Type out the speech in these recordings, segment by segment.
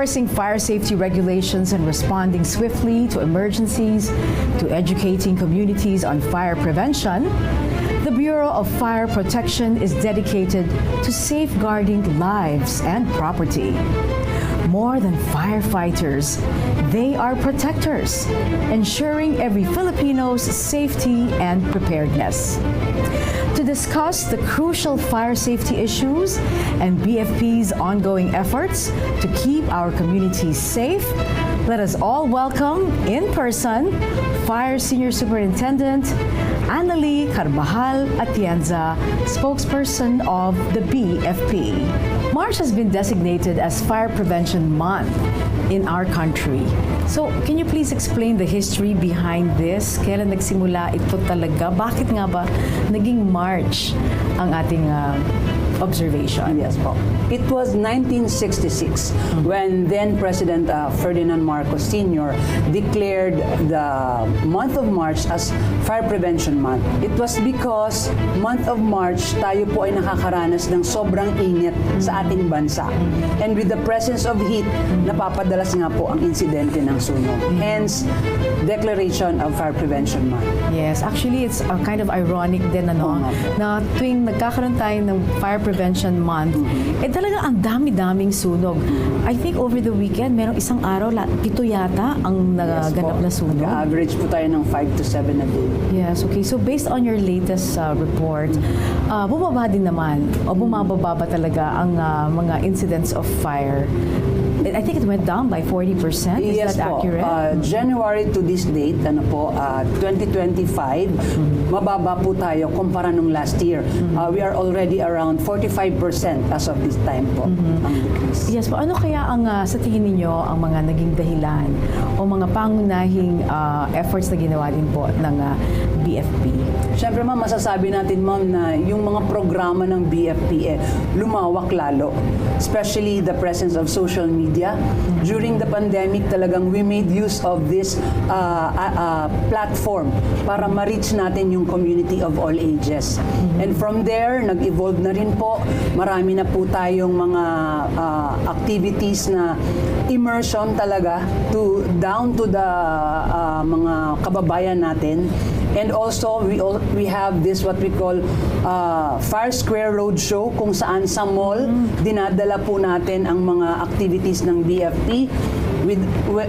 enforcing fire safety regulations and responding swiftly to emergencies, to educating communities on fire prevention, the Bureau of Fire Protection is dedicated to safeguarding lives and property. More than firefighters, they are protectors, ensuring every Filipino's safety and preparedness. To discuss the crucial fire safety issues and BFP's ongoing efforts to keep our communities safe, let us all welcome in person Fire Senior Superintendent Annalee Carbajal-Atienza, spokesperson of the BFP. March has been designated as Fire Prevention Month in our country. So, can you please explain the history behind this? Kailan nagsimula ito talaga? Bakit nga ba naging March ang ating observation? Yes po. It was 1966 when then President Ferdinand Marcos Sr. declared the month of March as Fire Prevention Month. It was because month of March tayo po ay nakakaranas ng sobrang init sa ating bansa. And with the presence of heat, napapadalas nga po ang insidente ng sunog. Hence, declaration of Fire Prevention Month. Yes, actually it's kind of ironic din na tuwing nagkakaroon tayo ng Fire Prevention Month, talaga ang dami-daming sunog. I think over the weekend, merong isang araw, 7 yata ang naganap na sunog. Average po tayo ng 5 to 7 a day. Yes, okay. So based on your latest report, bumaba din naman o bumababa ba talaga ang mga incidents of fire? I think it went down by 40%. Is Yes that po. accurate? January to this date, 2025, mababa po tayo kumpara nung last year. We are already around 45% as of this time po ang decrease. Yes po. Ano kaya ang sa tingin ninyo ang mga naging dahilan o mga pangunahing efforts na ginawa din po ng BFP? Siyempre ma'am, masasabi natin ma'am na yung mga programa ng BFP lumawak lalo. Especially the presence of social media. During the pandemic talagang we made use of this platform para ma-reach natin yung community of all ages. And from there, nag-evolve na rin po. Marami na po tayong mga activities na immersion talaga down to the mga kababayan natin. And also, we have this what we call Fire Square Roadshow, kung saan sa mall, dinadala po natin ang mga activities ng BFP,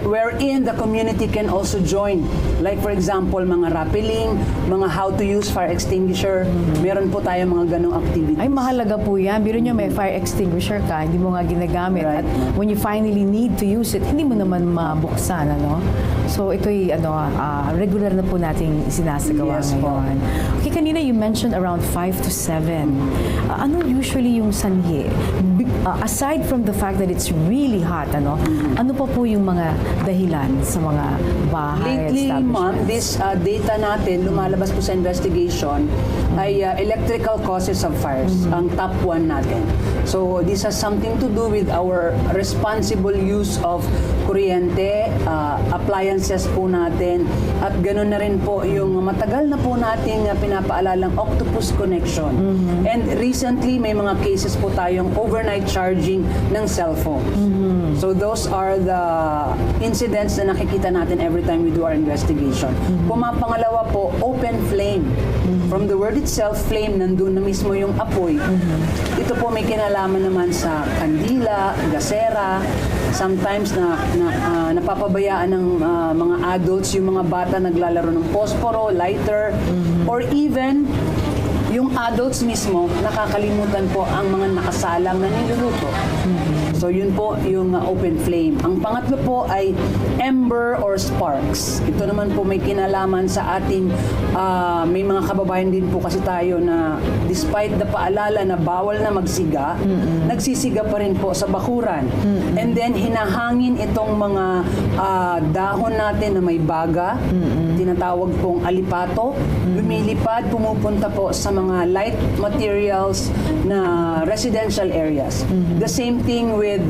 wherein the community can also join. Like for example, mga rappelling, mga how to use fire extinguisher, meron po tayo mga ganong activities. Ay, mahalaga po yan. Biro nyo may fire extinguisher ka, hindi mo nga ginagamit. Right. At when you finally need to use it, hindi mo naman mabuksan, ano? So ito'y regular na po nating sinasagawa ngayon. Okay, kanina you mentioned around 5 to 7. Ano usually yung sanhi? Aside from the fact that it's really hot, ano pa po yung mga dahilan sa mga bahay? Lately, ma'am, this data natin, lumalabas po sa investigation, ay electrical causes of fires, ang top 1 natin. So, this has something to do with our responsible use of kuryente, appliances po natin, at ganoon na rin po yung matagal na po nating pinapaalalang octopus connection. And recently, may mga cases po tayong overnight charging ng cellphone. So those are the incidents na nakikita natin every time we do our investigation. Pumapangalawa po, open flame. From the word itself, flame, nandun na mismo yung apoy. Ito po may kinalaman naman sa kandila, gasera, sometimes napapabayaan ng mga adults, yung mga bata naglalaro ng posporo, lighter, or even yung adults mismo, nakakalimutan po ang mga nakasalang na niluluto. So yun po yung open flame. Ang pangatlo po ay ember or sparks. Ito naman po may kinalaman sa ating, may mga kababayan din po kasi tayo na despite the paalala na bawal na magsiga, nagsisiga pa rin po sa bakuran. And then hinahangin itong mga dahon natin na may baga, tinatawag pong alipato, lumilipad, pumupunta po sa mga light materials na residential areas. The same thing with with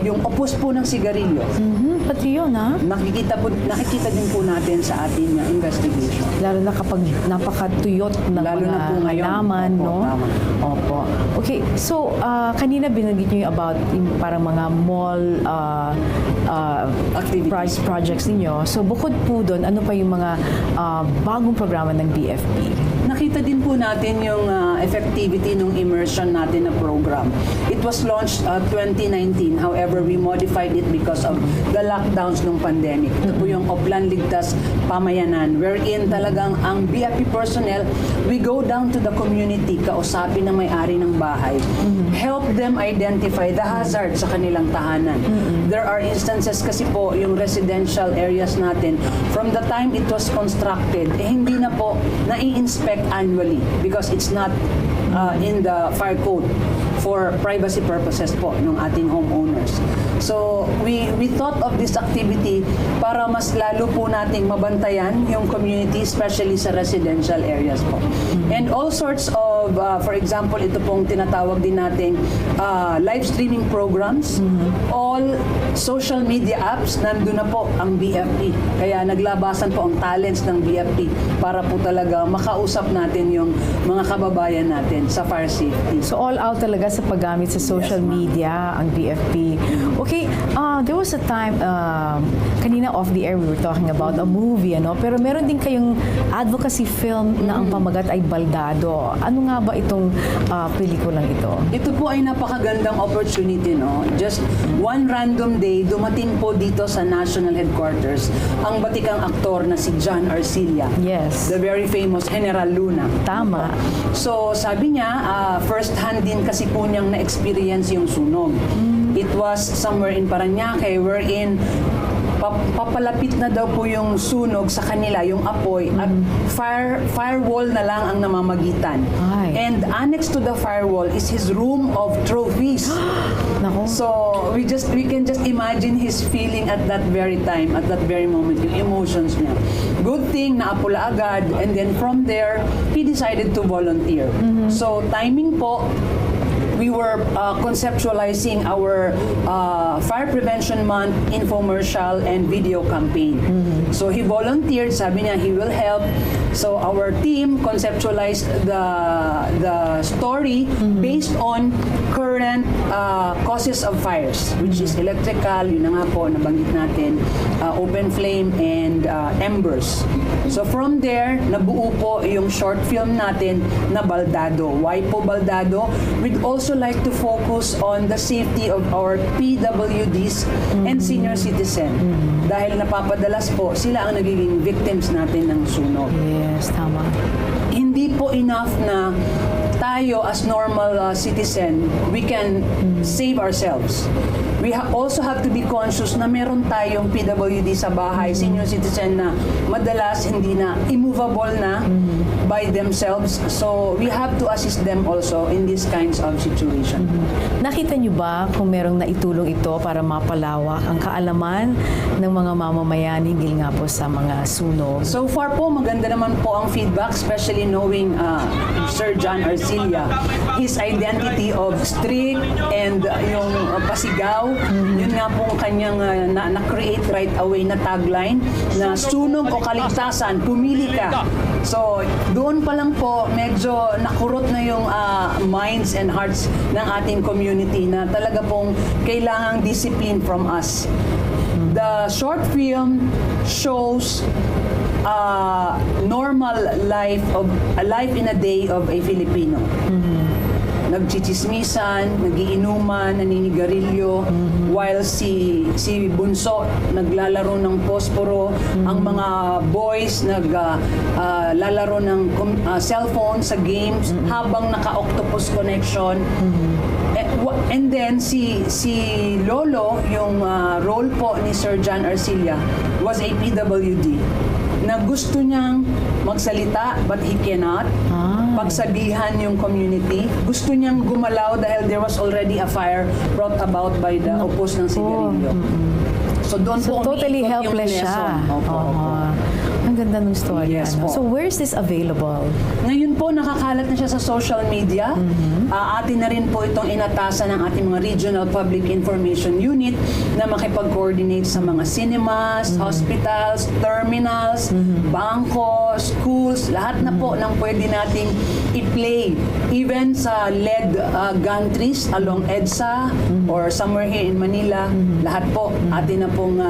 yung opus po ng sigarilyo. Pati yun, ha? Nakikita din po natin sa ating investigation. Lalo na kapag napakatuyot ng Lalo mga na po ngayon. halaman, Opo, no? tama. Opo. Okay, so kanina binanggit niyo yung about yung parang mga mall Activities. projects ninyo. So bukod po doon, ano pa yung mga bagong programa ng BFP? Nakita din po natin yung effectivity ng immersion natin na program. It was launched 2019. However, we modified it because of the lockdowns ng pandemic. Ito po yung Oplan Ligtas Pamayanan, wherein talagang ang BFP personnel, we go down to the community, kausapin na may-ari ng bahay, help them identify the hazard sa kanilang tahanan. There are instances kasi po, yung residential areas natin, from the time it was constructed, hindi na po nai-inspect annually because it's not in the fire code for privacy purposes po ng ating homeowners. So, we thought of this activity para mas lalo po nating mabantayan yung community, especially sa residential areas po. And all sorts of, for example, ito pong tinatawag din nating live streaming programs, all social media apps, nandun na po ang BFP. Kaya naglabasan po ang talents ng BFP para po talaga makausap natin yung mga kababayan natin sa fire safety. So all out talaga sa paggamit sa social media, ang BFP. Okay, there was a time, kanina off the air we were talking about a movie, ano? Pero meron din kayong advocacy film na ang pamagat ay Baldado. Ano nga ba itong pelikulang ito? Ito po ay napakagandang opportunity, no? Just one random day, dumating po dito sa national headquarters ang batikang aktor na si John Arcilla. Yes. The very famous General Luna. Tama. So, sabi niya, first hand din kasi po niyang na-experience yung sunog. It was somewhere in Parañaque wherein papalapit na daw po yung sunog sa kanila, yung apoy, at firewall na lang ang namamagitan. Ay. And annexed to the firewall is his room of trophies. Nako. So, we can just imagine his feeling at that very time, at that very moment, yung emotions niya. Good thing, naapula agad, and then from there, he decided to volunteer. So, timing po, we were conceptualizing our Fire Prevention Month infomercial and video campaign. So he volunteered, sabi niya he will help. So our team conceptualized the story based on current causes of fires, which is electrical, yun na nga po, nabanggit natin, open flame, and embers. So from there, nabuo po yung short film natin na Baldado. Why po Baldado? We'd also like to focus on the safety of our PWDs and senior citizen. Dahil napapadalas po, sila ang nagiging victims natin ng sunog. Yes, tama. Hindi po enough na tayo as normal citizen, we can save ourselves. We also have to be conscious na meron tayong PWD sa bahay, senior citizen na madalas hindi na immovable na by themselves. So we have to assist them also in these kinds of situation. Nakita niyo ba kung merong naitulong ito para mapalawak ang kaalaman ng mga mamamayan hinggil nga po sa mga sunog? So far po, maganda naman po ang feedback, especially knowing Sir John Arcilla, his identity of strict and yung pasigaw, yun nga po kanyang na-create right away na tagline na sunog o kaligtasan, pumili ka. So doon pa lang po, medyo nakurot na yung minds and hearts ng ating community na talaga pong kailangang discipline from us. The short film shows normal life in a day of a Filipino. Nagchichismisan, nagiinuman, naninigarilyo, while si Bunso naglalaro ng posporo, ang mga boys naglalaro ng cellphone sa games habang naka-octopus connection. And then si Lolo, yung role po ni Sir John Arcilla, was a PWD na gusto niyang magsalita but he cannot. Pagsabihan yung community. Gusto niyang gumalaw dahil there was already a fire brought about by the opus ng sigarilyo. So doon po totally umiikot yung helpless siya. lesson. Opo. Ang ang ganda ng story. Yes po. So where is this available? Ngayon po, nakakalat na siya sa social media. Atin na rin po itong inatasan ng ating mga Regional Public Information Unit na makipag-coordinate sa mga cinemas, hospitals, terminals, bangko, schools, lahat na po ng pwede nating i-play. Even sa LED gantries along EDSA or somewhere here in Manila, lahat po atin na pong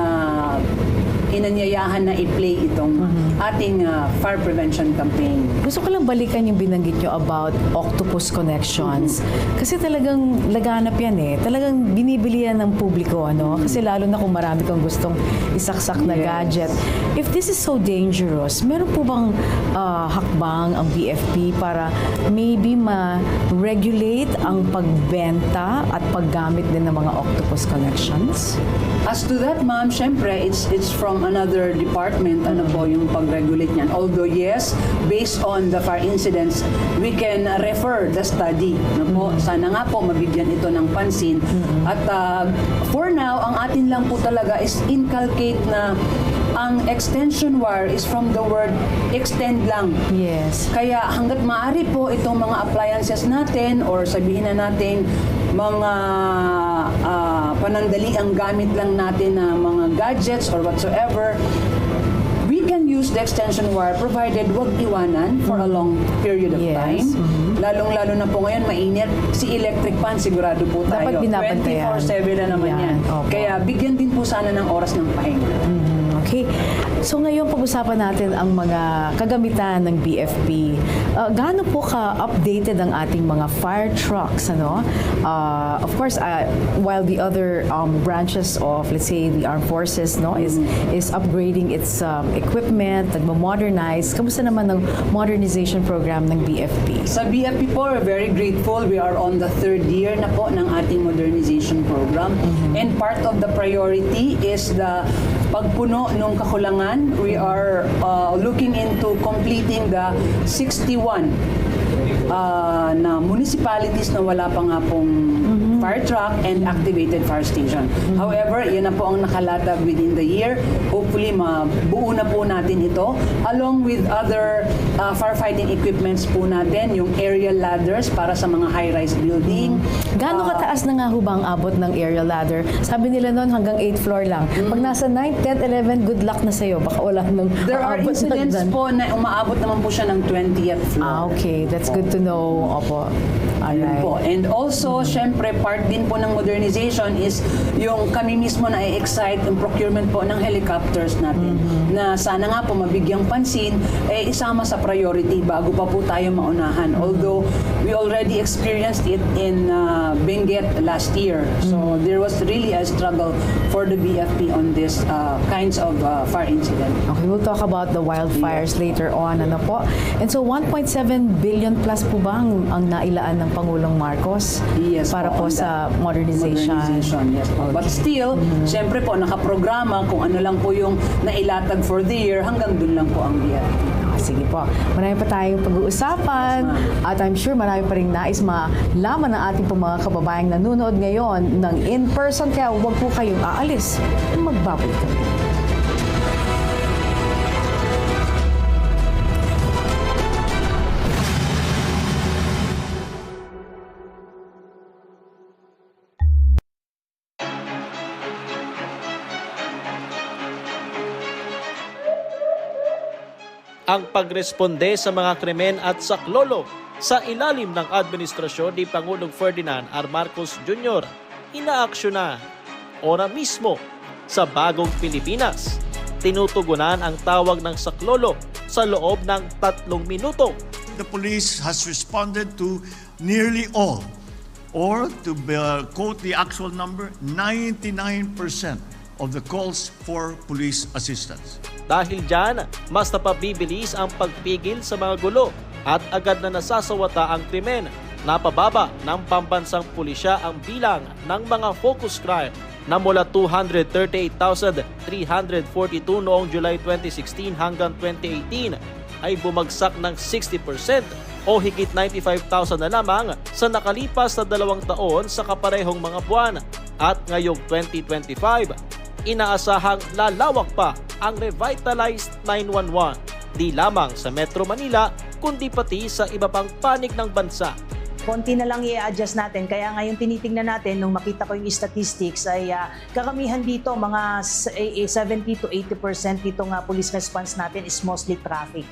inanyayahan na i-play itong ating fire prevention campaign. Gusto ko lang balikan yung binanggit nyo about octopus connections. Kasi talagang laganap yan eh. Talagang binibili yan ng publiko, ano? Kasi lalo na kung marami kang gustong isaksak na gadget. If this is so dangerous, meron po bang hakbang ang BFP para maybe ma-regulate ang pagbenta at paggamit din ng mga octopus connections? As to that, ma'am, syempre, it's from another department, ano po yung pag-regulate niyan. Although, yes, based on the fire incidents, we can refer the study. Ano po? Sana nga po mabigyan ito ng pansin. At for now, ang atin lang po talaga is inculcate na ang extension wire is from the word extend lang. Yes. Kaya hanggat maaari po itong mga appliances natin or sabihin na natin mga panandaliang gamit lang natin na mga gadgets or whatsoever, we can use the extension wire provided wag iwanan for a long period of time. Lalong-lalo na po ngayon, mainit. Si electric fan, sigurado po tayo. Dapat binabantayan. 24/7 na naman yan. Opo. Kaya bigyan din po sana ng oras ng pahinga. Okay. So ngayon pag-usapan natin ang mga kagamitan ng BFP. Gaano po ka-updated ang ating mga fire trucks, ano? Of course, while the other branches of, let's say, the armed forces, no, is upgrading its equipment, nagmo-modernize. Kamusta naman ang modernization program ng BFP? Sa BFP po, we're very grateful. We are on the 3rd year na po ng ating modernization program. And part of the priority is the pagpuno ng kakulangan. We are looking into completing the 61 na municipalities na wala pa nga pong fire truck and activated fire station. However, yan na po ang nakalatag within the year. Hopefully, mabuo na po natin ito along with other firefighting equipments po natin, yung aerial ladders para sa mga high-rise building. Gaano kataas na nga ho ba ang abot ng aerial ladder? Sabi nila noon hanggang 8th floor lang. Pag nasa 9th, 10th, 11th, good luck na sa'yo. Baka wala nang There are aabot na incidents dyan. po na umaabot naman po siya ng 20th floor. Okay. That's good to know. Opo. Yun Alright. po. And also, syempre, part din po ng modernization is yung kami mismo na i-excite yung procurement po ng helicopters natin. Na sana nga po mabigyang pansin, isama sa priority bago pa po tayo maunahan. Although, we already experienced it in Benguet last year. So, there was really a struggle for the BFP on this kinds of fire incident. Okay, we'll talk about the wildfires later on. Ano po? And so, 1.7 billion plus po ba ang nailaan ng Pangulong Marcos Yes para po on sa that. modernization? Yes po. But still, siyempre po, nakaprograma kung ano lang po yung nailatag for the year, hanggang dun lang po ang BFP. Sige po. Marami pa tayong pag-uusapan at I'm sure marami pa rin nais malaman ng ating po mga kababayang nanonood ngayon ng in-person. Kaya huwag po kayong aalis. Magbabalik kami. Ang pagresponde sa mga krimen at saklolo sa ilalim ng administrasyon ni Pangulong Ferdinand R. Marcos Jr. inaaksyon na ora mismo sa Bagong Pilipinas. Tinutugunan ang tawag ng saklolo sa loob ng 3 minuto. The police has responded to nearly all, or to quote the actual number, 99% of the calls for police assistance. Dahil dyan, mas napabibilis ang pagpigil sa mga gulo at agad na nasasawata ang krimen. Napababa ng pambansang pulisya ang bilang ng mga focus crime na mula 238,342 noong July 2016 hanggang 2018 ay bumagsak ng 60% o higit 95,000 na lamang sa nakalipas na 2 taon sa kaparehong mga buwan. At ngayong 2025, inaasahang lalawak pa ang revitalized 911, di lamang sa Metro Manila, kundi pati sa iba pang panig ng bansa. Konti na lang i-adjust natin. Kaya ngayon tinitingnan natin, nung makita ko yung statistics, ay karamihan dito, mga 70 to 80% dito nga police response natin is mostly traffic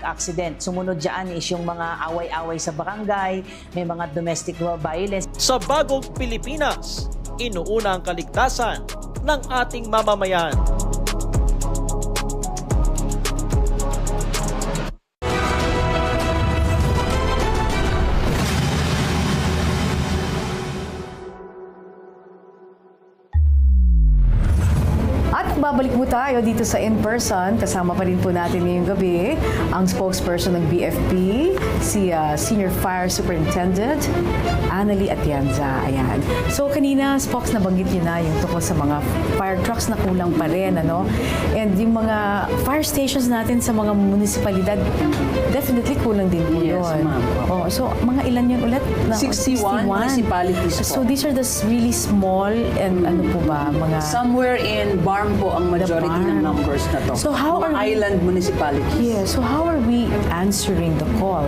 accident. Sumunod dyan is yung mga away-away sa barangay, may mga domestic violence. Sa Bagong Pilipinas, inuuna ang kaligtasan ng ating mamamayan. At babalik po tayo dito sa in-person. Kasama pa rin po natin ngayong gabi ang spokesperson ng BFP, si Senior Fire Superintendent Annalee Atienza. Ayan. So kanina, Spokes, nabanggit niyo na yung tungkol sa mga fire trucks na kulang pa rin. Ano? And yung mga fire stations natin sa mga munisipalidad, definitely kulang din po Yes, yun. ma'am. Oh, so mga ilan yun ulit? 61 municipalities po. So these are the really small and ano po ba? Mga Somewhere in BARM po ang majority BARM. ng numbers na to. So how Mga are we- island municipalities. Yeah, so how are we answering the call?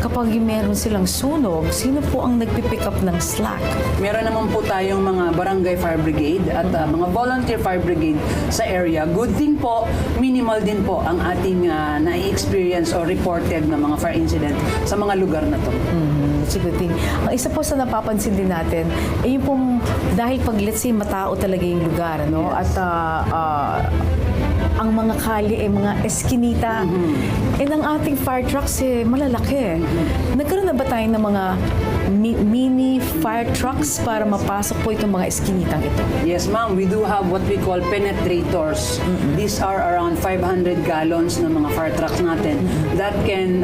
Kapag yung meron silang sunog, sino po ang nagpipick up ng slack? Meron naman po tayong mga barangay fire brigade at mga volunteer fire brigade sa area. Good thing po, minimal din po ang ating na-experience or reported na mga fire incident sa mga lugar na to. That's a good thing. Ang isa po sa napapansin din natin, yung pong, dahil pag let's say matao talaga yung lugar, ano? At ang mga kali ay mga eskinita. And ang ating fire trucks malalaki. Nagkaroon na ba tayo ng mga mini fire trucks para mapasok po itong mga eskinitang ito? Yes, ma'am. We do have what we call penetrators. These are around 500 gallons ng mga fire trucks natin that can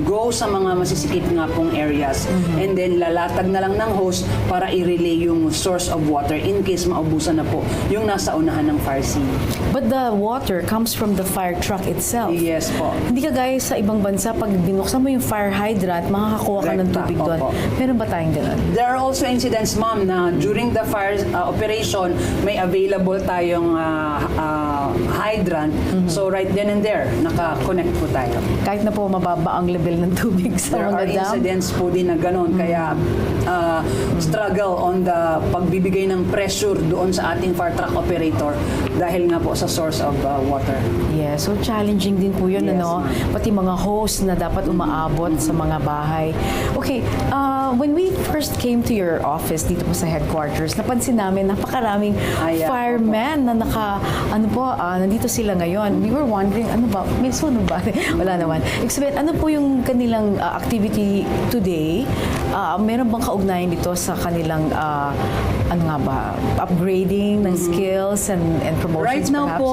go sa mga masisikip nga pong areas. And then lalatag na lang ng hose para i-relay yung source of water in case maubusan na po yung nasa unahan ng fire scene. But the water comes from the fire truck itself. Yes po. Hindi kagaya sa ibang bansa, pag binuksan mo yung fire hydrant, makakakuha ka ng Rekta, tubig doon. opo. Meron ba tayong gano'n? There are also incidents, ma'am, na during the fire operation, may available tayong hydrant. So right then and there, naka-connect po tayo. Kahit na po mababa ang level ng tubig sa There are mga dam. incidents po din na gano'n. Kaya struggle on the pagbibigay ng pressure doon sa ating fire truck operator dahil nga po sa source of water. Yeah, so challenging din po yun, Yes, ano? ma'am. Pati mga hose na dapat umaabot sa mga bahay. Okay, when we first came to your office dito po sa headquarters, napansin namin napakaraming firemen na nandito sila ngayon. We were wondering, ano ba, may sunog ba? Wala naman. Explain, ano po yung kanilang activity today? Meron bang kaugnayan dito sa kanilang upgrading ng skills and promotions Right now perhaps? po,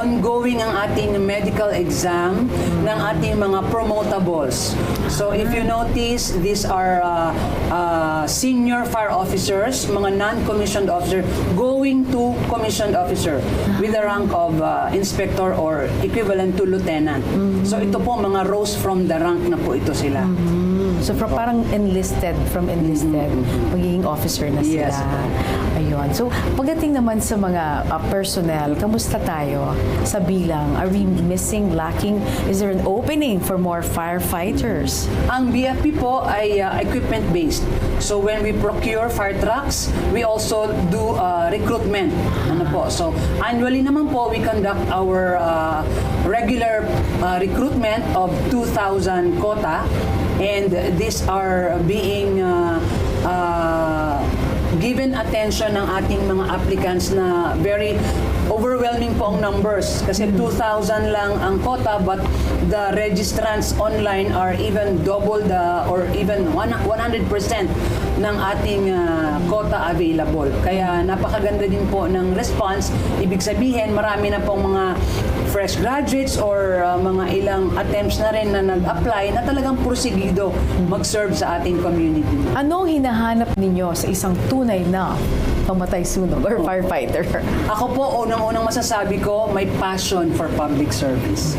ongoing ang ating medical exam ng ating mga promotables. So if you notice, these are senior fire officers, mga non-commissioned officer, going to commissioned officer with the rank of inspector or equivalent to lieutenant. So ito po, mga rose from the rank na po ito sila. So parang from enlisted, magiging officer na sila. Yes. Ayun. So pagdating naman sa mga personnel, kamusta tayo sa bilang? Are we missing, lacking? Is there an opening for more firefighters? Ang BFP po ay equipment-based. So when we procure fire trucks, we also do recruitment. So annually naman po, we conduct our regular recruitment of 2,000 quota. And these are being given attention ng ating mga applicants na very overwhelming po ang numbers. Kasi 2,000 lang ang quota, but the registrants online are even double or even 100% ng ating quota available. Kaya napakaganda din po ng response. Ibig sabihin, marami na pong mga fresh graduates or mga ilang attempts na rin na nag-apply na talagang porsigido mag-serve sa ating community. Anong hinahanap ninyo sa isang tunay na pamatay sunog or firefighter? Ako po, unang-unang masasabi ko, may passion for public service.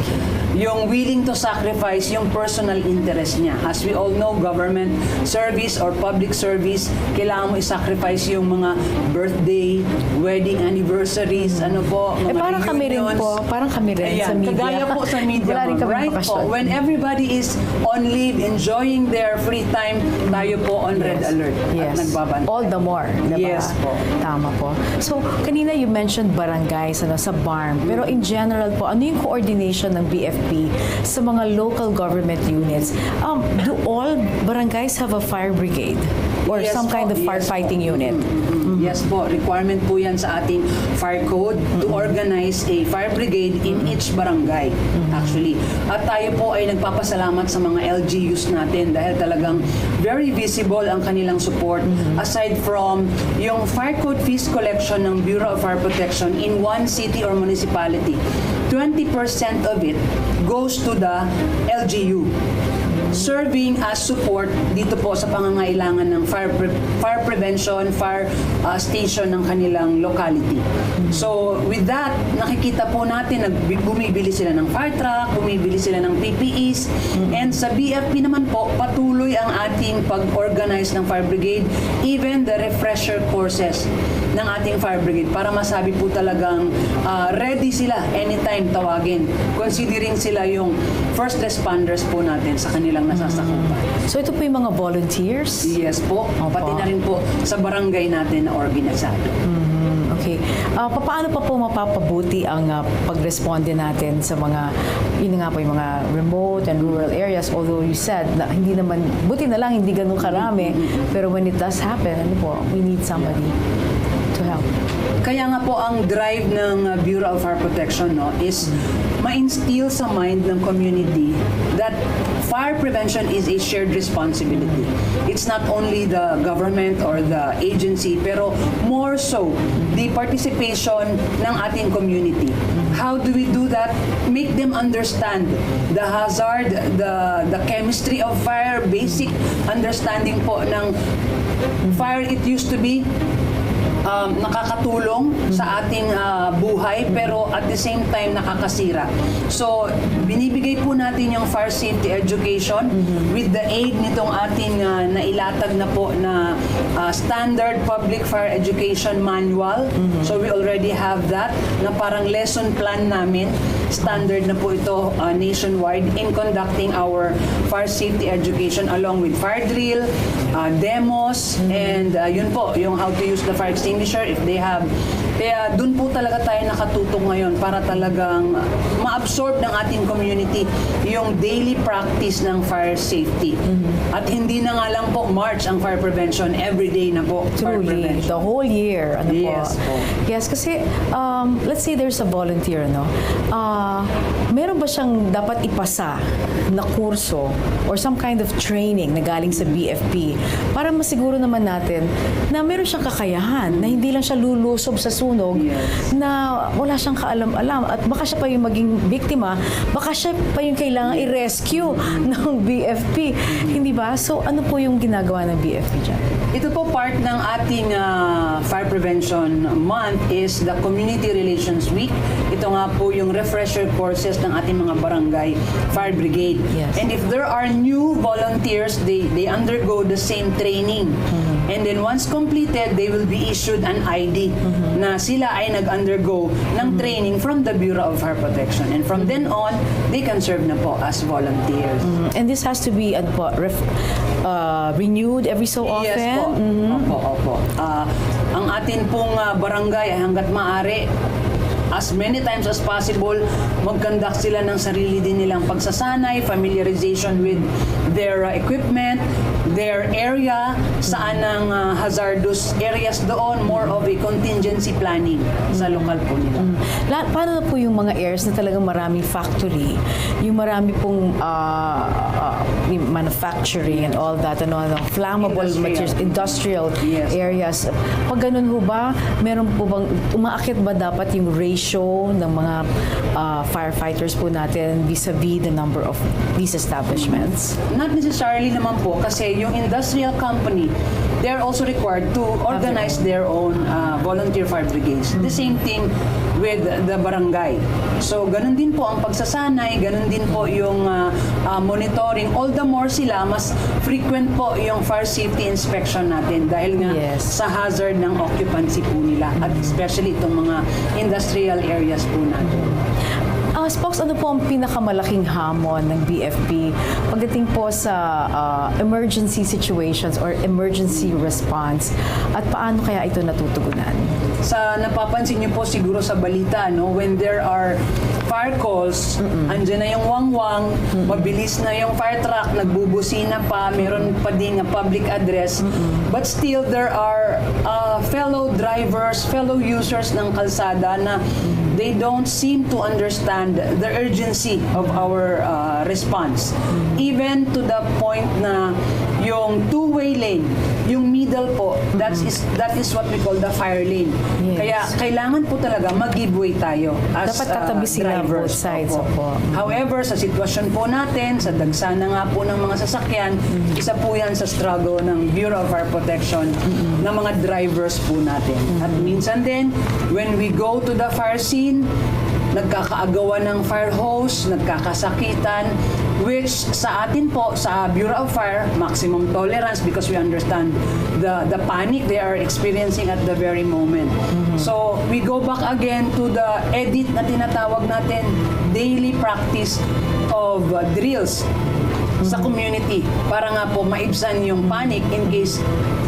yung willing to sacrifice yung personal interest niya. As we all know, government service or public service, kailangan mo i-sacrifice yung mga birthday, wedding anniversaries, ano po, mga parang kami rin reunions. po, parang kami rin sa media. Kagaya po sa media, Wala rin ma'am. kami Right po, bakasyon. when everybody is on leave, enjoying their free time, tayo po on red alert at nagbabantay. All the more, diba? Yes po. Tama po. So, kanina you mentioned barangays sa BARM. Pero in general po, ano yung coordination ng BFP sa mga local government units? Do all barangays have a fire brigade? Or Yes some po, kind of yes firefighting po. unit? Yes po, requirement po yan sa ating fire code to organize a fire brigade in each barangay, actually. At tayo po ay nagpapasalamat sa mga LGUs natin dahil talagang very visible ang kanilang support. Aside from yung fire code fees collection ng Bureau of Fire Protection in one city or municipality, 20% of it goes to the LGU, serving as support dito po sa pangangailangan ng fire prevention, fire station ng kanilang locality. So with that, nakikita po natin bumibili sila ng fire truck, bumibili sila ng PPEs, and sa BFP naman po, patuloy ang ating pag-organize ng fire brigade, even the refresher courses ng ating fire brigade para masabi po talagang ready sila anytime tawagin, considering sila yung first responders po natin sa kanilang nasasakupan. So ito po yung mga volunteers? Yes po, Opo. pati na rin po sa barangay natin na organisado. Okay. Paano pa po mapapabuti ang pagresponde natin sa mga, yun nga po, yung mga remote and rural areas? Although you said na hindi naman, buti na lang hindi ganun karami, pero when it does happen, ano po, we need somebody to help. Kaya nga po ang drive ng Bureau of Fire Protection is ma-instill sa mind ng community that fire prevention is a shared responsibility. It's not only the government or the agency, pero more so the participation ng ating community. How do we do that? Make them understand the hazard, the chemistry of fire, basic understanding po ng fire. It used to be nakakatulong sa ating buhay, pero at the same time nakakasira. So, binibigay po natin yung fire safety education with the aid nitong ating nailatag na po na standard public fire education manual. So, we already have that na parang lesson plan namin. Standard na po ito nationwide in conducting our fire safety education along with fire drill, demos, and yun po, yung how to use the fire extinguisher if they have. Kaya dun po talaga tayo nakatutok ngayon para talagang ma-absorb ng ating community yung daily practice ng fire safety. At hindi na nga lang po March ang fire prevention, everyday na po fire Truly, prevention. the whole year. Ano Yes po. Yes, kasi let's say there's a volunteer, no? Meron ba siyang dapat ipasa na kurso or some kind of training na galing sa BFP para masiguro naman natin na meron siyang kakayahan, na hindi lang siya lulusob sa sunog, na wala siyang kaalam-alam at baka siya pa yung maging biktima, baka siya pa yung kailangan i-rescue ng BFP. Hindi ba? So ano po yung ginagawa ng BFP dyan? Ito po part ng ating Fire Prevention Month is the Community Relations Week. Ito nga po yung refresher courses ng ating mga barangay fire brigade. Yes. And if there are new volunteers, they undergo the same training. And then once completed, they will be issued an ID na sila ay nag-undergo ng training from the Bureau of Fire Protection. And from then on, they can serve na po as volunteers. And this has to be renewed every so often? Yes po. Opo. Ang atin pong barangay ay hanggat maaari, as many times as possible, mag-conduct sila ng sarili din nilang pagsasanay, familiarization with their equipment, their area, saan ang hazardous areas doon, more of a contingency planning sa lokal po nila. Paano na po yung mga areas na talagang maraming factory, yung marami pong manufacturing and all that, flammable materials, industrial areas. Pag ganun ho ba, meron po bang, umaakit ba dapat yung ratio ng mga firefighters po natin vis-a-vis the number of these establishments? Not necessarily naman po kasi yung industrial company, they're also required to organize their own volunteer fire brigades. The same thing with the barangay. So, ganun din po ang pagsasanay, ganun din po yung monitoring. All the more sila, mas frequent po yung fire safety inspection natin dahil nga sa hazard ng occupancy po nila at especially itong mga industrial areas po natin. Spokes, ano po ang pinakamalaking hamon ng BFP pagdating po sa emergency situations or emergency response at paano kaya ito natutugunan? Sa napapansin niyo po siguro sa balita, no, when there are fire calls, andyan na yung wangwang, mabilis na yung fire truck, nagbubusina pa, meron pa ding public address, but still there are fellow drivers, fellow users ng kalsada na they don't seem to understand the urgency of our response. Even to the point na yung two-way lane, yung middle po, that is what we call the fire lane. Yes. Kaya kailangan po talaga mag-give way tayo as Dapat katabi sila both drivers. sides. Opo. However, sa sitwasyon po natin, sa dagsana nga po ng mga sasakyan, isa po yan sa struggle ng Bureau of Fire Protection ng mga drivers po natin. At minsan din, when we go to the fire scene, nagkakaagawan ng fire hose, nagkakasakitan, which sa atin po, sa Bureau of Fire, maximum tolerance because we understand the panic they are experiencing at the very moment. So, we go back again to the edit na tinatawag natin, daily practice of drills sa community para nga po maibsan yung panic in case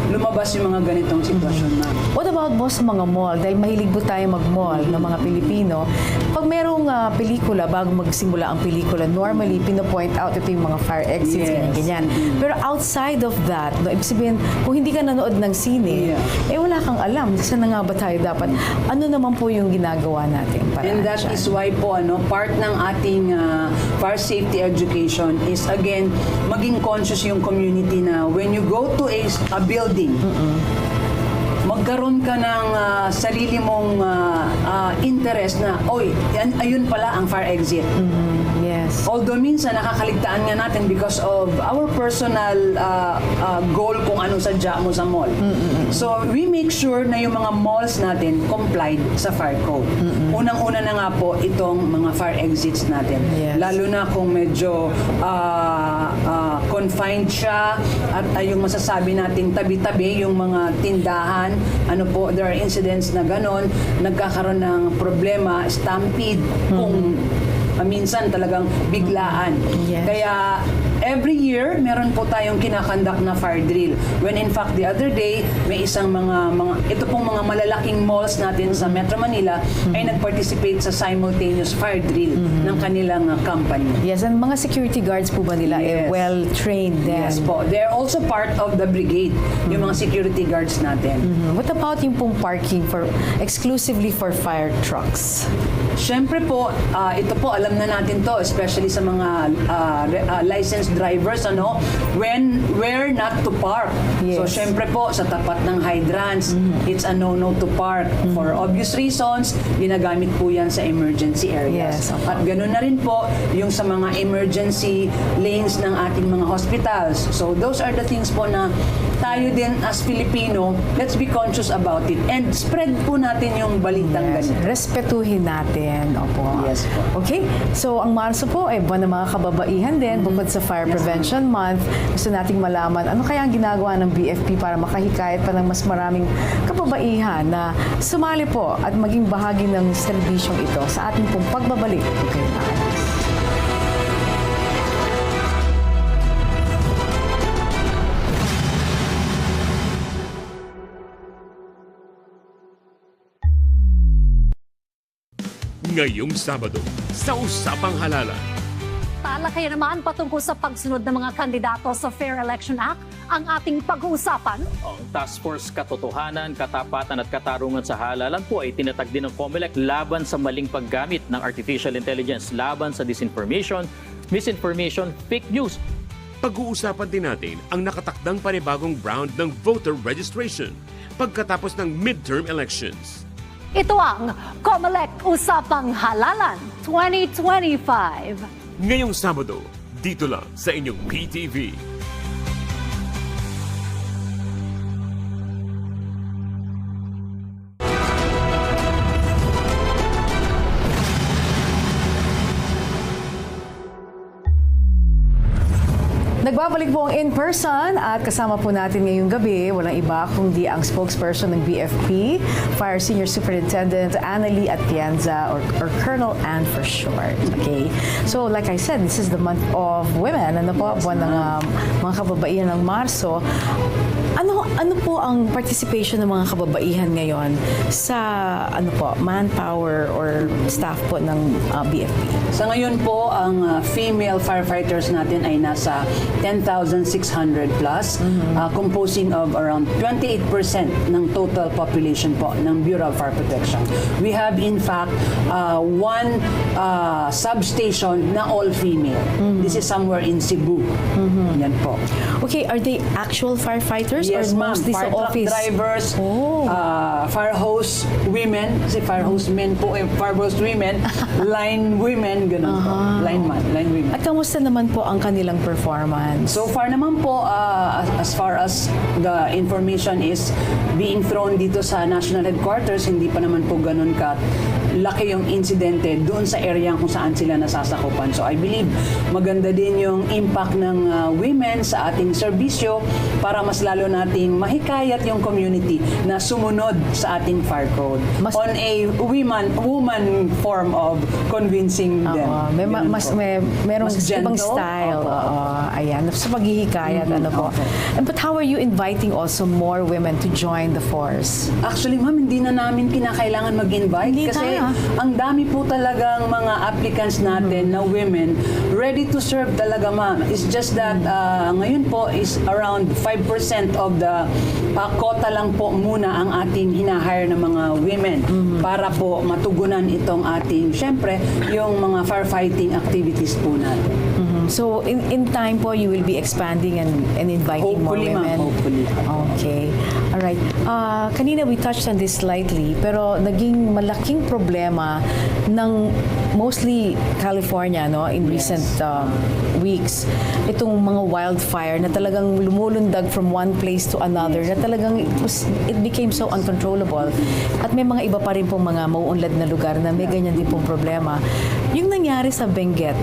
lumabas yung mga ganitong sitwasyon na. What about boss mga mall? Dahil mahilig po tayo mag-mall ng mga Pilipino. Pag merong pelikula, bago magsimula ang pelikula, normally pinopoint out ito yung mga fire exits, ganyan. Pero outside of that, no, ibig sabihin, kung hindi ka nanood ng sine, wala kang alam. Saan na nga ba tayo dapat? Ano naman po yung ginagawa natin para And that dyan? is why po, part ng ating fire safety education is again, maging conscious yung community na when you go to a building, magkaroon ka ng sarili mong interest na, oy, ayun pala ang fire exit. Yes. Although minsan nakakaligtaan nga natin because of our personal goal kung ano sadya mo sa mall. So we make sure na yung mga malls natin complied sa fire code. Unang-una na nga po itong mga fire exits natin. Yes. Lalo na kung medyo confined siya at yung masasabi nating tabi-tabi yung mga tindahan, ano po, there are incidents na ganon, nagkakaroon ng problema, stampede, kung minsan talagang biglaan. Yes. Kaya every year meron po tayong kinakandak na fire drill. When in fact the other day may isang ito pong mga malalaking malls natin sa Metro Manila ay nag-participate sa simultaneous fire drill ng kanilang company. Yes, and mga security guards po ba nila well-trained din? Yes po. They're also part of the brigade, yung mga security guards natin. What about yung pong parking exclusively for fire trucks? Siyempre po, ito po, alam na natin to, especially sa mga licensed drivers, where not to park. Yes. So, siyempre po, sa tapat ng hydrants, it's a no-no to park. For obvious reasons, ginagamit po yan sa emergency areas. Yes, okay. At ganun na rin po yung sa mga emergency lanes ng ating mga hospitals. So, those are the things po na tayo din as Filipino, let's be conscious about it. And spread po natin yung balitang ganito. Respetuhin natin. Opo. Yes po. Okay, so ang Marso po ay buwan ng mga kababaihan din bukod sa Fire Prevention Month. Gusto nating malaman ano kaya ang ginagawa ng BFP para makahikayat pa ng mas maraming kababaihan na sumali po at maging bahagi ng serbisyong ito sa ating pong pagbabalik. Okay, Ngayong Sabado, sa Usapang Halalan. Talakay naman patungkol sa pagsunod ng mga kandidato sa Fair Election Act ang ating pag-uusapan. Ang Task Force Katotohanan, Katapatan at Katarungan sa Halalan po ay tinatag din ng COMELEC laban sa maling paggamit ng artificial intelligence, laban sa disinformation, misinformation, fake news. Pag-uusapan din natin ang nakatakdang panibagong round ng voter registration pagkatapos ng midterm elections. Ito ang COMELEC Usapang Halalan 2025. Ngayong Sabado, dito lang sa inyong PTV. Nagbabalik po ang in-person at kasama po natin ngayong gabi, walang iba kundi ang spokesperson ng BFP, Fire Senior Superintendent Annalee Atienza or Colonel Ann for short. Okay? So like I said, this is the month of women. Ano po, buwan ng mga kababaihan ng Marso. Ano po ang participation ng mga kababaihan ngayon sa manpower or staff po ng BFP? Sa ngayon po, ang female firefighters natin ay nasa 10,600 plus, composing of around 28% ng total population po ng Bureau of Fire Protection. We have in fact one substation na all female. This is somewhere in Cebu. Yan po. Okay, are they actual firefighters Yes, or ma'am. mostly Fire sa truck office? drivers, fire hose women, kasi fire hose men po, fire hose women, line women, ganun po. Line women. At kamusta naman po ang kanilang performance? So far naman po, as far as the information is being thrown dito sa national headquarters, hindi pa naman po ganun ka laki yung insidente doon sa area kung saan sila nasasakupan. So I believe maganda din yung impact ng women sa ating serbisyo para mas lalo nating mahikayat yung community na sumunod sa ating fire code on a woman form of convincing them. Merong Mas ibang gentle. style. Ayan, sa paghihikayat, But how are you inviting also more women to join the force? Actually, ma'am, hindi na namin kinakailangan mag-invite kasi ang dami po talagang mga applicants natin na women ready to serve talaga, ma'am. It's just that ngayon po is around 5% of the quota lang po muna ang ating hinahire ng mga women para po matugunan itong ating, syempre, yung mga firefighting activities po natin. So in time po, you will be expanding and inviting Hopefully, more women? ma'am. Hopefully. Okay. Alright. Kanina we touched on this slightly, pero naging malaking problema ng mostly California, no, in recent weeks, itong mga wildfire na talagang lumulundag from one place to another, na talagang it became so uncontrollable. At may mga iba pa rin pong mga mauunlad na lugar na may ganyan din pong problema. Yung nangyari sa Benguet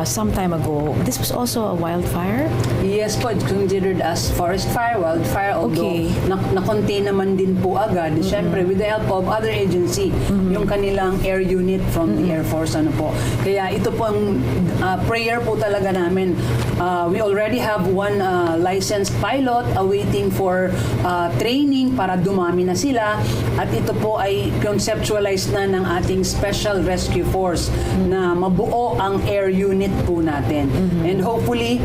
some time ago, this was also a wildfire? Yes po, it's considered as forest fire, wildfire, although na-contain naman din po agad. Siyempre, with the help of other agency, yung kanilang air unit from the Air Force, Kaya ito po ang prayer po talaga namin. We already have one licensed pilot awaiting for training para dumami na sila. At ito po ay conceptualized na ng ating Special Rescue Force na mabuo ang air unit po natin. And hopefully,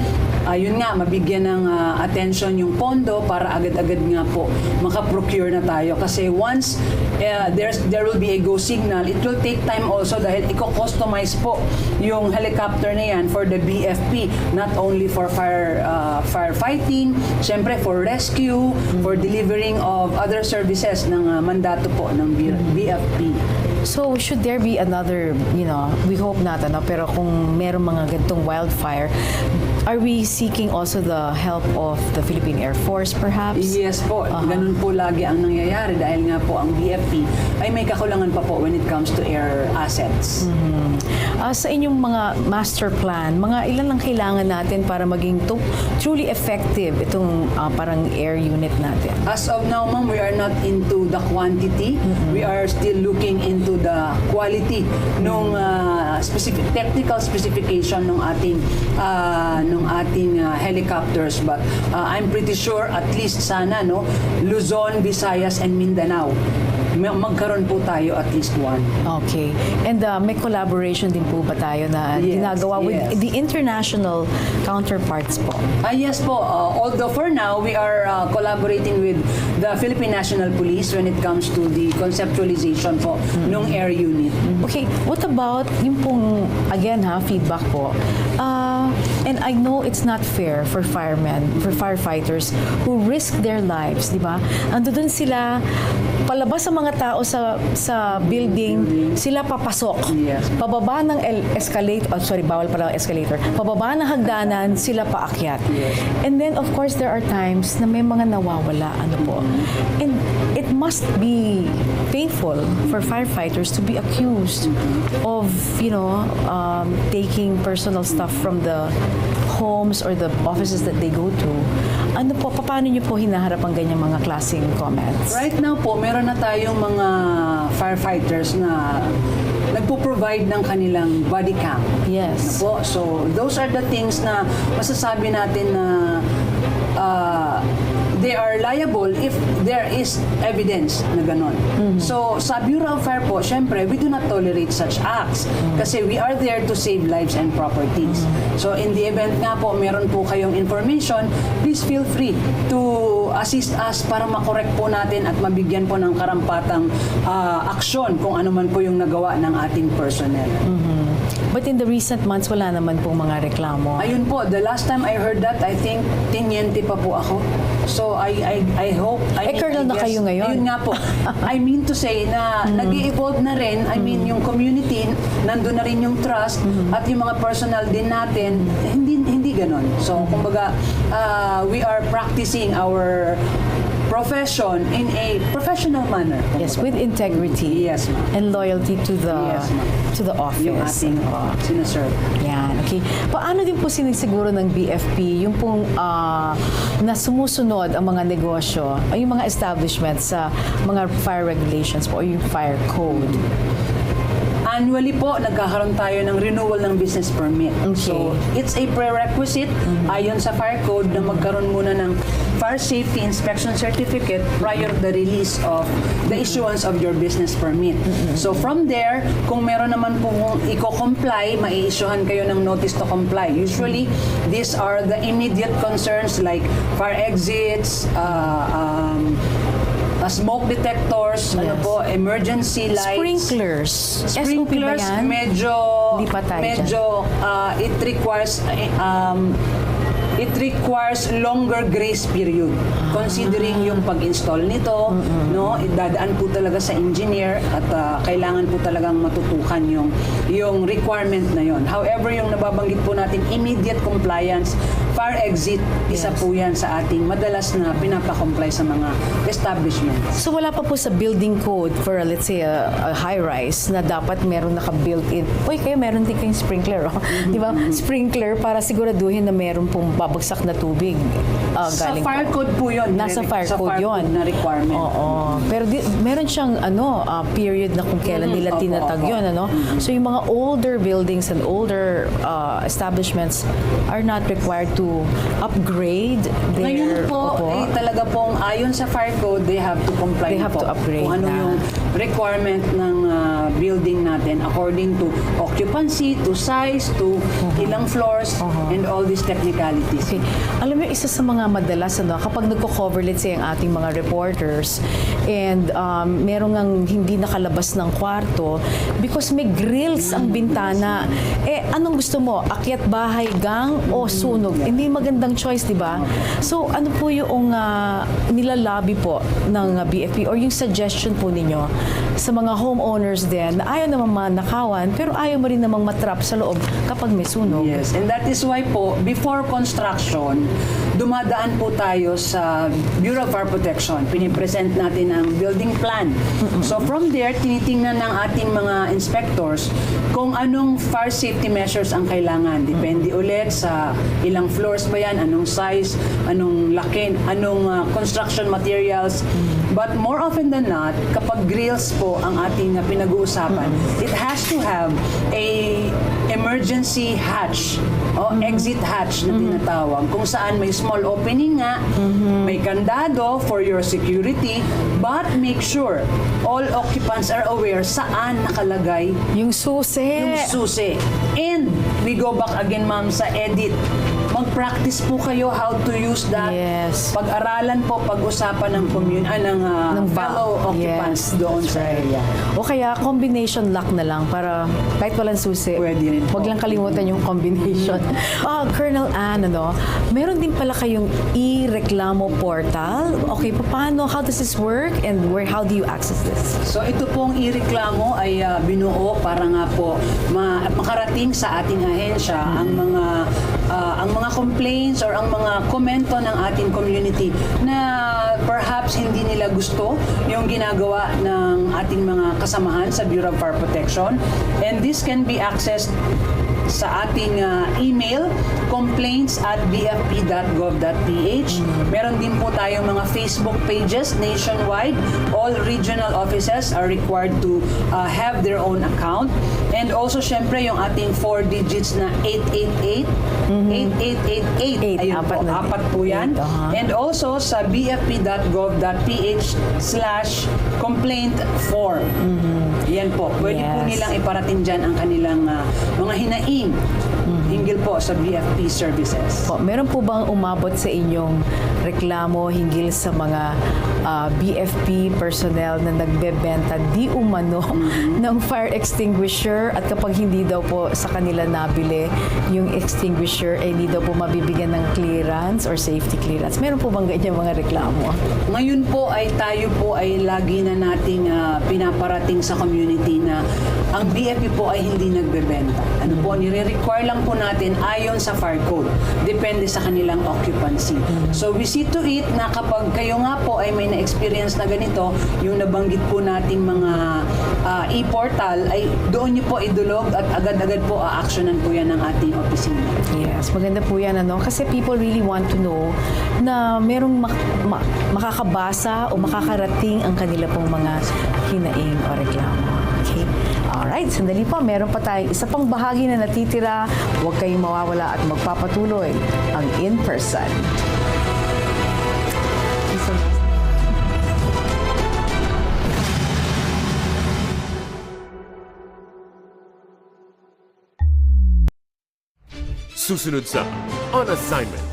yun nga, mabigyan ng attention yung pondo para agad-agad nga po makaprocure na tayo. Kasi once there will be a go signal, it will take time also dahil i-customize po yung helicopter na yan for the BFP, not only for firefighting, syempre for rescue, for delivering of other services ng mandato po ng BFP. So, should there be another, we hope not, pero kung meron mga ganitong wildfire, are we seeking also the help of the Philippine Air Force perhaps? Yes po, ganun po lagi ang nangyayari dahil nga po ang BFP ay may kakulangan pa po when it comes to air assets. Sa inyong mga master plan, mga ilan lang kailangan natin para maging truly effective itong parang air unit natin? As of now, ma'am, we are not into the quantity. We are still looking into the quality nung specific technical specification ng ating helicopters, but I'm pretty sure at least sana Luzon, Visayas and Mindanao magkaroon po tayo at least one. Okay. And may collaboration din po ba tayo na ginagawa with the international counterparts po? Yes po. Although for now, we are collaborating with the Philippine National Police when it comes to the conceptualization po ng air unit. Okay. What about yung pong, again feedback po. And I know it's not fair for firemen, for firefighters who risk their lives, di ba? Ando dun sila palabas ang mga tao sa building, sila papasok. Yes. Pababa ng escalator, bawal pala ang escalator. Pababa ng hagdanan, sila paakyat. Yes. And then, of course, there are times na may mga nawawala, And it must be painful for firefighters to be accused of, taking personal stuff from the homes or the offices that they go to. Paano niyo po hinaharap ang ganyang mga klaseng comments? Right now po, meron na tayong mga firefighters na nagpo-provide ng kanilang body cam. Yes. Po. So, those are the things na masasabi natin na they are liable if there is evidence na ganon. So, sa Bureau of Fire po, syempre, we do not tolerate such acts kasi we are there to save lives and properties. So, in the event nga po, meron po kayong information, please feel free to assist us para makorek po natin at mabigyan po ng karampatang aksyon kung ano man po yung nagawa ng ating personnel. But in the recent months, wala naman pong mga reklamo. Ayun po, the last time I heard that, I think, tinyente pa po ako. So, I hope... Colonel na kayo ngayon. Ayun nga po. I mean to say na nag-i-evolve na rin. I mean, yung community, nandun na rin yung trust, at yung mga personal din natin, hindi ganon. So, kumbaga, we are practicing our profession in a professional manner. Yes, with integrity. Yes, ma'am. And loyalty to the Yes, ma'am. to the office. Yung ating sinaserve. Yan, okay. Paano din po sinisiguro ng BFP yung pong na sumusunod ang mga negosyo, yung mga establishments sa mga fire regulations po o yung fire code? Annually po, nagkakaroon tayo ng renewal ng business permit. Okay. So, it's a prerequisite ayon sa fire code na magkaroon muna ng fire safety inspection certificate prior to the release of the issuance of your business permit. So, from there, kung meron naman pong i-comply, mai-issuehan kayo ng notice to comply. Usually, these are the immediate concerns like fire exits, smoke detectors, Yes. Emergency lights. Sprinklers. SOP ba Sprinklers, yan? medyo Di pa tayo it requires longer grace period considering yung pag-install nito, no? Dadaan po talaga sa engineer at kailangan po talagang matutukan yung requirement na yon. However, yung nababanggit po natin immediate compliance, fire exit, isa po yan sa ating madalas na pinapa-comply sa mga establishments. So wala pa po sa building code for let's say a high-rise na dapat meron naka-built-in. Kayo meron din kayong sprinkler, Di ba? Sprinkler para siguraduhin na meron pong babagsak na tubig Sa galing fire code po yun. Nasa fire code yun. Na requirement. Oo. Pero meron siyang period na kung kailan nila Opo, tinatag opo. yun, So yung mga older buildings and older establishments are not required to upgrade their... Ngayon po, talaga pong ayon sa fire code, they have to comply They have po to upgrade kung ano na. yung requirement ng building natin according to occupancy, to size, to ilang floors, and all these technicalities. Okay. Alam mo, isa sa mga madalas, kapag nagko-cover, let's say, ang ating mga reporters, and merong ang hindi nakalabas ng kwarto, because may grills ang bintana. Anong gusto mo? Akyat bahay, gang, o sunog? Hindi magandang choice, di ba? So, ano po yung nilalabi po ng BFP or yung suggestion po ninyo sa mga homeowners din na ayaw naman manakawan, pero ayaw mo rin namang matrap sa loob kapag may sunog? Yes, and that is why po, before construction, dumadaan po tayo sa Bureau of Fire Protection. Pinipresent natin ang building plan. So from there, tinitingnan ng ating mga inspectors kung anong fire safety measures ang kailangan. Depende ulit sa ilang floors ba yan, anong size, anong laki, anong construction materials. But more often than not, kapag grills po ang ating pinag-uusapan, it has to have a emergency hatch o exit hatch na tinatawag, kung saan may small opening nga, may kandado for your security, but make sure all occupants are aware saan nakalagay Yung susi. yung susi. And we go back again, ma'am, sa edit. mag-practice po kayo how to use that. Yes. Pag-aralan po, pag-usapan ng fellow occupants doon sa area. O kaya combination lock na lang para kahit walang susi. Pwede rin po. Huwag lang kalimutan yung combination. Colonel Ann, meron din pala kayong e-reklamo portal. Okay, paano? How does this work? And how do you access this? So ito pong ireklamo ay binuo para nga po makarating sa ating ahensya ang mga complaints or ang mga komento ng ating community na perhaps hindi nila gusto yung ginagawa ng ating mga kasamahan sa Bureau of Fire Protection, and this can be accessed sa ating email, complaints@bfp.gov.ph. Meron din po tayong mga Facebook pages nationwide. All regional offices are required to have their own account. And also, syempre, yung ating 4 digits na 888. 8888. Ayun po, apat po yan. And also, sa bfp.gov.ph/complaint form. Yan po. Pwede po nilang iparating dyan ang kanilang mga hinaing hinggil po sa BFP services. Meron po bang umabot sa inyong reklamo hinggil sa mga BFP personnel na nagbebenta di umano ng fire extinguisher, at kapag hindi daw po sa kanila nabili yung extinguisher, ay hindi daw po mabibigyan ng clearance or safety clearance? Meron po bang ganyan mga reklamo? Ngayon po ay tayo po ay lagi na nating pinaparating sa community na ang BFP po ay hindi nagbebenta. Ano po, nire-require lang po natin ayon sa fire code. Depende sa kanilang occupancy. So we see to it na kapag kayo nga po ay may na-experience na ganito, yung nabanggit po nating mga e-portal, ay doon nyo po idulog at agad-agad po a-actionan po yan ng ating opisina. Yes, maganda po yan, kasi people really want to know na merong makakabasa o makakarating ang kanila pong mga hinaing o reklamo. Okay. Alright, sandali pa. Meron pa tayong isa pang bahagi na natitira. Huwag kayong mawawala at magpapatuloy ang in-person. Susunod sa On Assignment.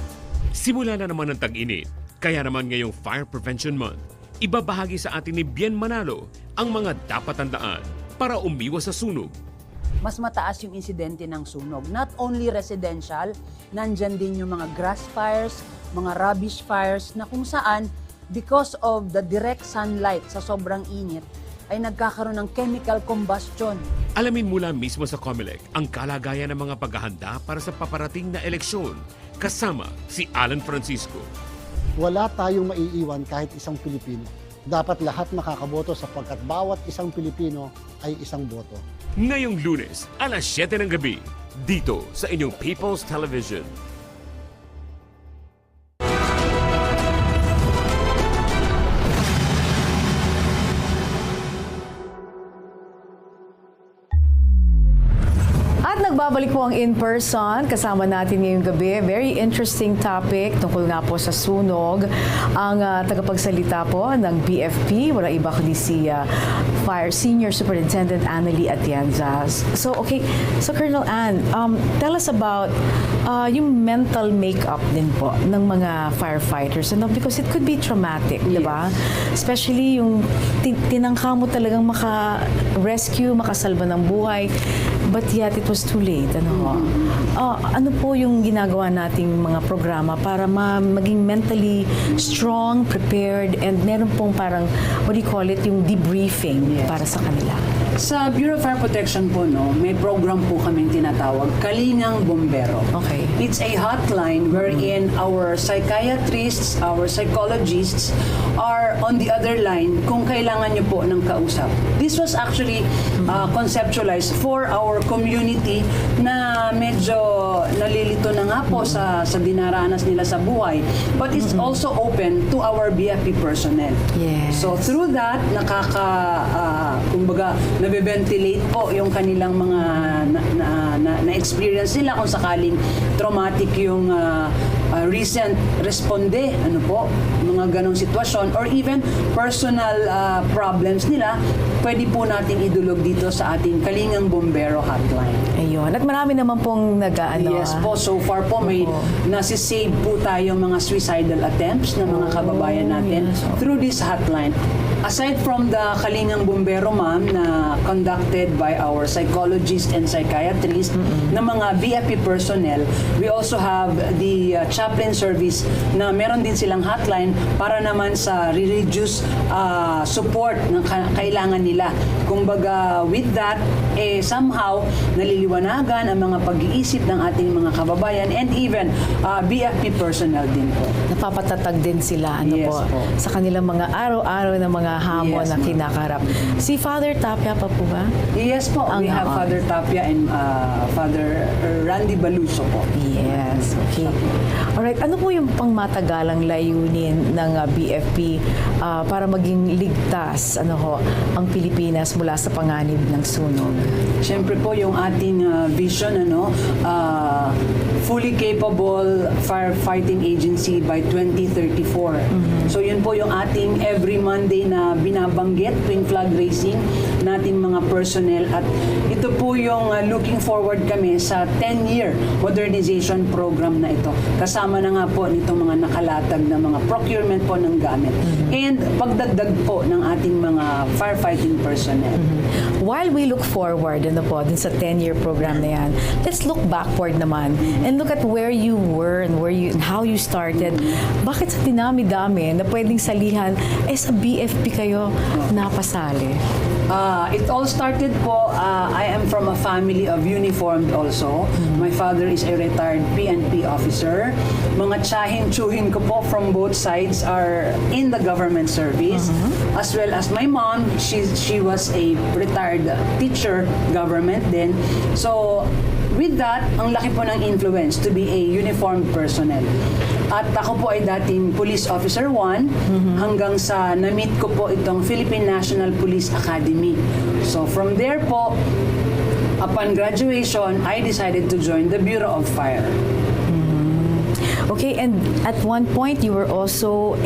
Simula na naman ang tag-init, kaya naman ngayong Fire Prevention Month, ibabahagi sa atin ni Bien Manalo ang mga dapat tandaan para umiwas sa sunog. Mas mataas yung insidente ng sunog. Not only residential, nandyan din yung mga grass fires, mga rubbish fires na kung saan because of the direct sunlight sa sobrang init ay nagkakaroon ng chemical combustion. Alamin mula mismo sa COMELEC ang kalagayan ng mga paghahanda para sa paparating na eleksyon kasama si Alan Francisco. Wala tayong maiiwan kahit isang Pilipino. Dapat lahat makakaboto sapagkat bawat isang Pilipino ay isang boto. Ngayong Lunes, alas 7 ng gabi, dito sa inyong People's Television. Nagbabalik po ang in-person. Kasama natin ngayong gabi. Very interesting topic tungkol nga po sa sunog. Ang tagapagsalita po ng BFP, wala iba kundi si Fire Senior Superintendent Annalee Atienza. So, okay. So, Colonel Ann, tell us about yung mental makeup din po ng mga firefighters. Because it could be traumatic, di ba? Especially yung tinangka mo talagang maka-rescue, makasalba ng buhay. But yet, it was too late. Ano po yung ginagawa nating mga programa para maging mentally strong, prepared, and meron pong parang, what do you call it, yung debriefing para sa kanila? Sa Bureau of Fire Protection po, may program po kaming tinatawag, Kalingang Bombero. Okay. It's a hotline wherein our psychiatrists, our psychologists are on the other line kung kailangan nyo po ng kausap. This was actually conceptualized for our community na medyo nalilito na nga po sa dinaranas nila sa buhay. But it's also open to our BFP personnel. Yes. So through that, kumbaga, nabe-ventilate po yung kanilang mga na-experience nila kung sakaling traumatic yung recent responde, mga ganong sitwasyon, or even personal problems nila, pwede po nating idulog dito sa ating Kalingang Bombero Hotline. Ayun. At marami naman pong Yes po, so far po may nasisave po tayong mga suicidal attempts ng mga kababayan natin through this hotline. Aside from the Kalingang Bombero, ma'am, na conducted by our psychologists and psychiatrists na mga BFP personnel, we also have the chaplain service na meron din silang hotline para naman sa religious support na kailangan nila. Kumbaga, with that, somehow, naliliwanagan ang mga pag-iisip ng ating mga kababayan and even BFP personnel din po. Napapatatag din sila Yes po, po. sa kanilang mga araw-araw na mga hamon Yes, na ma'am. kinakarap. Si Father Tapia pa po ba? Yes po, we have Father Tapia and Father Randy Baluso po. Yes, okay. Alright, ano po yung pangmatagalang layunin ng BFP para maging ligtas ang Pilipinas mula sa panganib ng sunog? Siyempre po yung ating vision, fully capable firefighting agency by 2034. So yun po yung ating every Monday na binabanggit tuwing flag raising nating mga personnel, at ito po yung looking forward kami sa 10-year modernization program na ito. Kasama na nga po nitong mga nakalatag na mga procurement po ng gamit and pagdagdag po ng ating mga firefighting personnel. While we look forward dun sa 10-year program na yan, let's look backward naman and look at where you were and how you started. Bakit sa dinami-dami na pwedeng salihan, sa BFP kayo napasali? It all started po, I am from a family of uniformed also. My father is a retired PNP officer. Mga tsahin-tsuhin ko po from both sides are in the government service. As well as my mom, she was a retired teacher, government din. So, with that, ang laki po ng influence to be a uniformed personnel. At ako po ay dating Police Officer 1 hanggang sa na-meet ko po itong Philippine National Police Academy. So from there po, upon graduation, I decided to join the Bureau of Fire. Okay, and at one point, you were also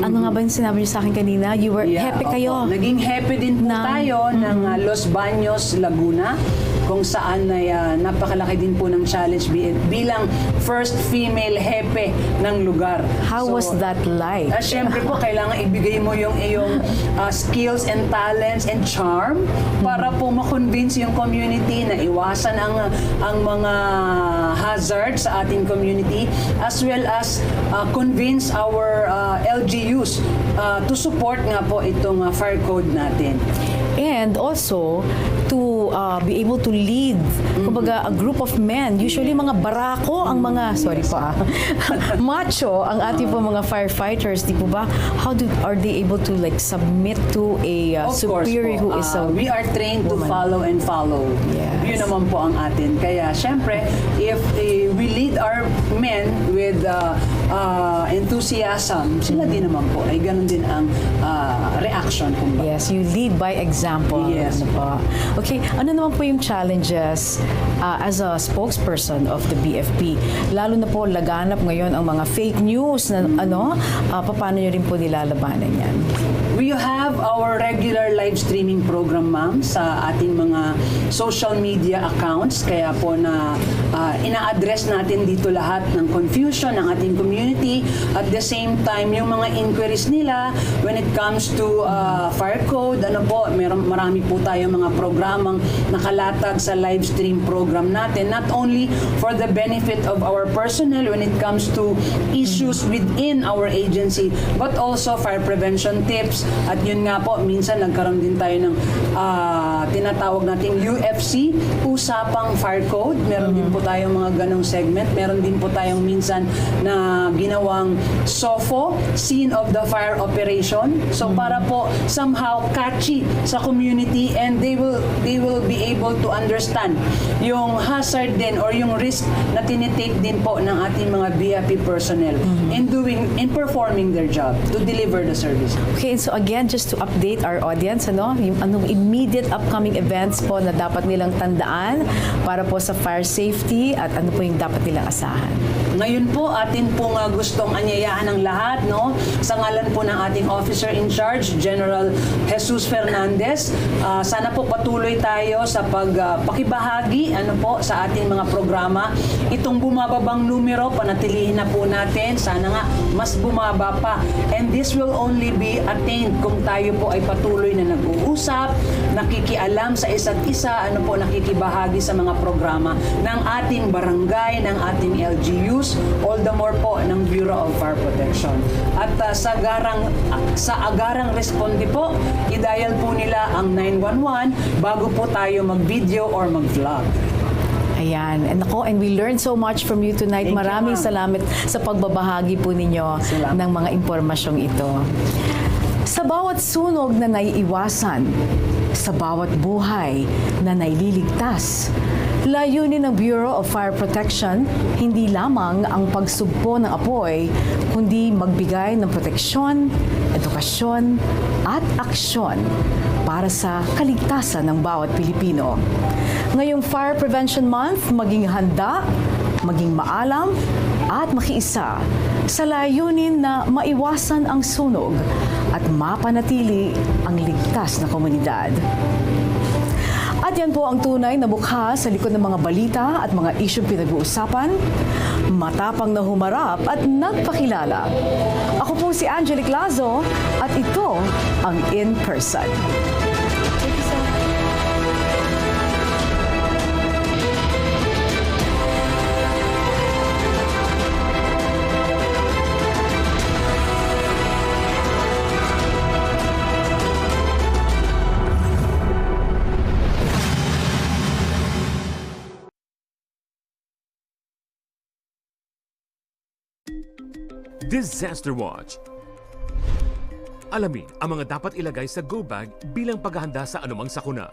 ano nga ba yung sinabi niyo sa akin kanina? You were hepe kayo. Opo. Naging hepe din po tayo ng Los Baños, Laguna, kung saan ay napakalaki din po ng challenge bilang first female hepe ng lugar. How was that like? Siyempre po, kailangan ibigay mo yung iyong skills and talents and charm para po ma-convince yung community na iwasan ang mga hazards sa ating community, as well as convince our LGUs to support nga po itong fire code natin. And also, to be able to lead, kumbaga, a group of men. Usually, mga barako ang mga, macho ang ating po mga firefighters, di po ba? How are they able to submit to a superior who is a we are trained woman? To follow and follow. Yes. Yun naman po ang atin. Kaya, syempre, if we lead our men with enthusiasm, sila din naman po, ay ganun din ang reaction. Kumbaga. Yes, you lead by example. Yes. Ano po. Okay, ano naman po yung challenges as a spokesperson of the BFP? Lalo na po laganap ngayon ang mga fake news na paano nyo rin po nilalabanan yan? We have our regular live streaming program, ma'am, sa ating mga social media accounts. Kaya po na ina-address natin dito lahat ng confusion ng ating community. At the same time, yung mga inquiries nila when it comes to fire code, marami po tayong mga programang nakalatag sa live stream program natin. Not only for the benefit of our personnel when it comes to issues within our agency, but also fire prevention tips. At yun nga po, minsan nagkaroon din tayo ng tinatawag nating UFC usapang fire code. Meron din po tayong mga ganong segment. Meron din po tayong minsan na ginawang SOFO, Scene of the Fire Operation. So para po somehow catchy sa community, and they will be able to understand yung hazard din or yung risk na tinitake din po ng ating mga BFP personnel in performing their job to deliver the service. Okay, so again, just to update our audience, yung anong immediate upcoming events po na dapat nilang tandaan para po sa fire safety at ano po yung dapat nilang asahan. Ngayon po, atin pong gustong anyayaan ng lahat, no? Sa ngalan po ng ating Officer in Charge, General Jesus Fernandez. Sana po patuloy tayo sa pakibahagi sa ating mga programa. Itong bumababang numero, panatilihin na po natin. Sana nga, mas bumaba pa. And this will only be attained kung tayo po ay patuloy na nag-uusap, nakikialam sa isa't isa, nakikibahagi sa mga programa ng ating barangay, ng ating LGUs, all the more po ng Bureau of Fire Protection. At sa agarang responde po, i-dial po nila ang 911 bago po tayo mag-video or mag-vlog. Ayan. And we learned so much from you tonight. Thank you, Maraming ma'am. salamat sa pagbabahagi po ninyo Salamat. ng mga impormasyong ito. Sa bawat sunog na naiiwasan, sa bawat buhay na naililigtas, layunin ng Bureau of Fire Protection hindi lamang ang pagsugpo ng apoy, kundi magbigay ng proteksyon, edukasyon at aksyon para sa kaligtasan ng bawat Pilipino. Ngayong Fire Prevention Month, maging handa, maging maalam at makiisa sa layunin na maiwasan ang sunog at mapanatili ang ligtas na komunidad. At yan po ang tunay na mukha sa likod ng mga balita at mga isyong pinag-uusapan, matapang na humarap at nagpakilala. Ako po si Angelique Lazo at ito ang In Person. Thank you so much. Disaster Watch. Alamin ang mga dapat ilagay sa go bag bilang paghahanda sa anumang sakuna.